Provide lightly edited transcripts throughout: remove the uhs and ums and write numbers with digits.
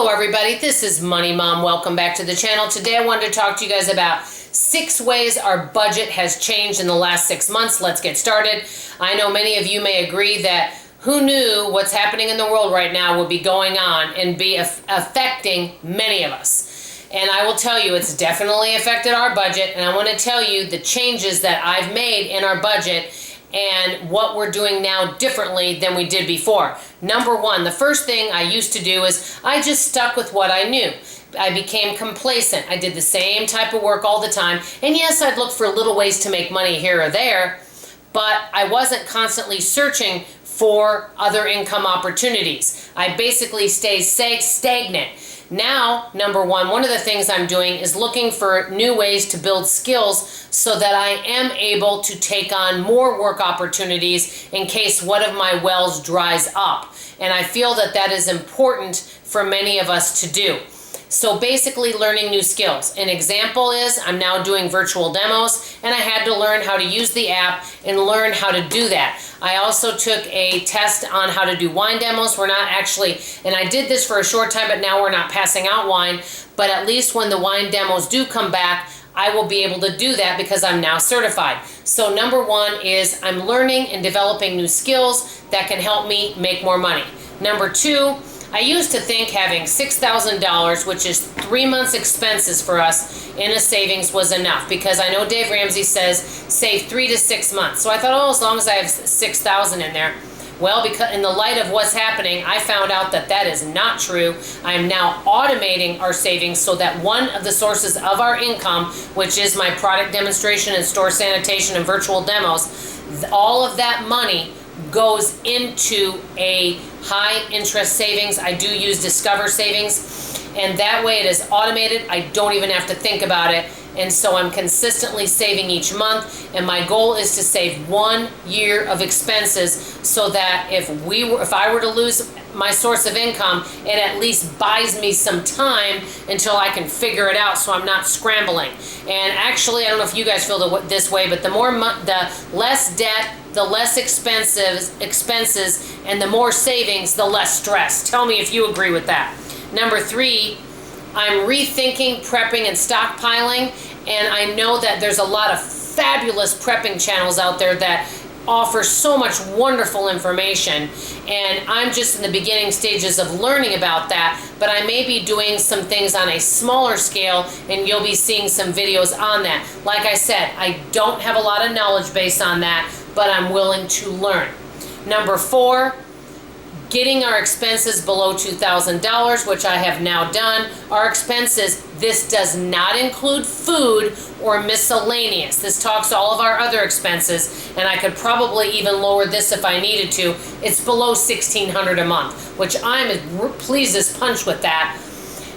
Hello everybody, this is Money Mom. Welcome back to the channel. Today I wanted to talk to you guys about 6 ways our budget has changed in the last 6 months. Let's get started. I know many of you may agree that who knew what's happening in the world right now would be going on and be affecting many of us. And I will tell you, it's definitely affected our budget, and I want to tell you the changes that I've made in our budget and what we're doing now differently than we did before. Number one, the first thing I used to do is I just stuck with what I knew. I became complacent. I did the same type of work all the time. And yes, I'd look for little ways to make money here or there, but I wasn't constantly searching for other income opportunities. I basically stayed stagnant. Now, number one of the things I'm doing is looking for new ways to build skills so that I am able to take on more work opportunities in case one of my wells dries up. And I feel that that is important for many of us to do. So basically learning new skills. An example is I'm now doing virtual demos, and I had to learn how to use the app and learn how to do that. I also took a test on how to do wine demos. We're not actually, and I did this for a short time, but now we're not passing out wine. But at least when the wine demos do come back, I will be able to do that because I'm now certified. So number one is I'm learning and developing new skills that can help me make more money. Number two, I used to think having $6,000, which is 3 months expenses for us in a savings, was enough, because I know Dave Ramsey says save 3 to 6 months. So I thought, oh, as long as I have $6,000 in there. Well, because in the light of what's happening, I found out that that is not true. I am now automating our savings so that one of the sources of our income, which is my product demonstration and store sanitation and virtual demos, all of that money goes into a high interest savings. I do use Discover Savings, and that way it is automated. I don't even have to think about it. And so I'm consistently saving each month, and my goal is to save 1 year of expenses so that if I were to lose my source of income, it at least buys me some time until I can figure it out so I'm not scrambling. And actually, I don't know if you guys feel this way, but the less debt, the less expenses, and the more savings, the less stress. Tell me if you agree with that. Number 3, I'm rethinking prepping and stockpiling, and I know that there's a lot of fabulous prepping channels out there that offer so much wonderful information, and I'm just in the beginning stages of learning about that, but I may be doing some things on a smaller scale, and you'll be seeing some videos on that. Like I said, I don't have a lot of knowledge base on that, but I'm willing to learn. Number 4, getting our expenses below $2,000, which I have now done. Our expenses, this does not include food or miscellaneous. This talks all of our other expenses, and I could probably even lower this if I needed to. It's below $1,600 a month, which I'm as pleased as punch with that.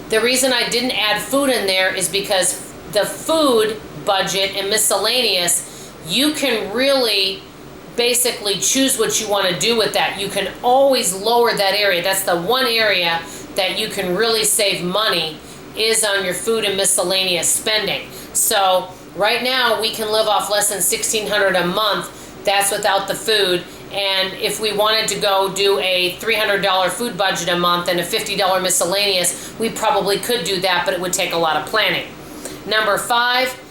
The reason I didn't add food in there is because the food budget and miscellaneous, you can really basically choose what you want to do with that. You can always lower that area. That's the one area that you can really save money, is on your food and miscellaneous spending. So right now we can live off less than $1,600 a month. That's without the food. And if we wanted to go do a $300 food budget a month and a $50 miscellaneous, we probably could do that, but it would take a lot of planning. Number 5,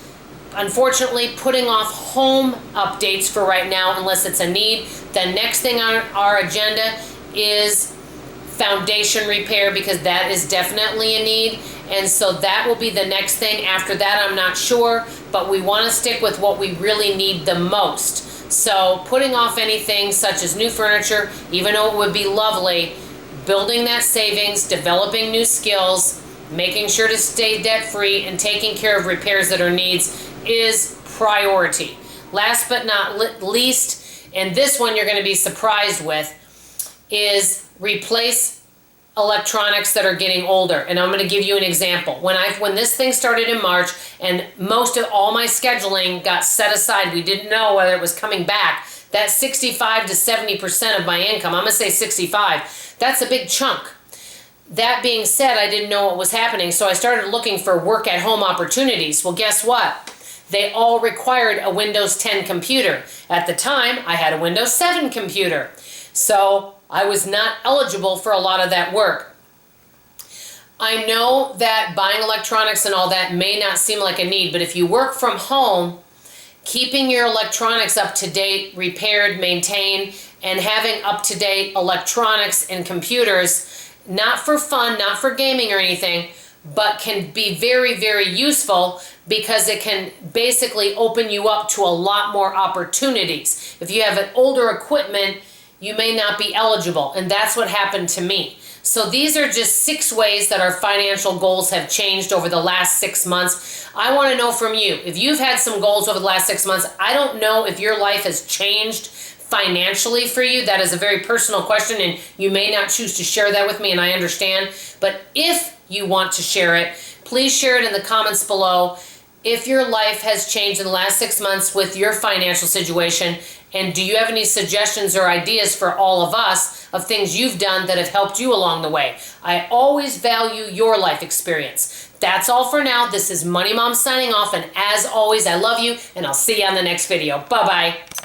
unfortunately, putting off home updates for right now unless it's a need. The next thing on our agenda is foundation repair, because that is definitely a need, and so that will be the next thing. After that, I'm not sure, but we want to stick with what we really need the most. So putting off anything such as new furniture, even though it would be lovely, building that savings, developing new skills, making sure to stay debt-free, and taking care of repairs that are needs is priority. Last but not least, and this one you're going to be surprised with, is replace electronics that are getting older. And I'm going to give you an example. When this thing started in March, and most of all my scheduling got set aside, we didn't know whether it was coming back. That 65 to 70% of my income, I'm going to say 65, that's a big chunk. That being said, I didn't know what was happening, so I started looking for work-at-home opportunities. Well, guess what? They all required a Windows 10 computer. At the time, I had a Windows 7 computer. So I was not eligible for a lot of that work. I know that buying electronics and all that may not seem like a need, but if you work from home, keeping your electronics up to date, repaired, maintained, and having up to date electronics and computers, not for fun, not for gaming or anything, but can be very, very useful because it can basically open you up to a lot more opportunities. If you have an older equipment, you may not be eligible, and that's what happened to me. So these are just 6 ways that our financial goals have changed over the last 6 months. I want to know from you, if you've had some goals over the last 6 months, I don't know if your life has changed financially for you. That is a very personal question, and you may not choose to share that with me, and I understand. But if you want to share it, please share it in the comments below. If your life has changed in the last 6 months with your financial situation, and do you have any suggestions or ideas for all of us of things you've done that have helped you along the way? I always value your life experience. That's all for now. This is Money Mom signing off, and as always, I love you, and I'll see you on the next video. Bye-bye.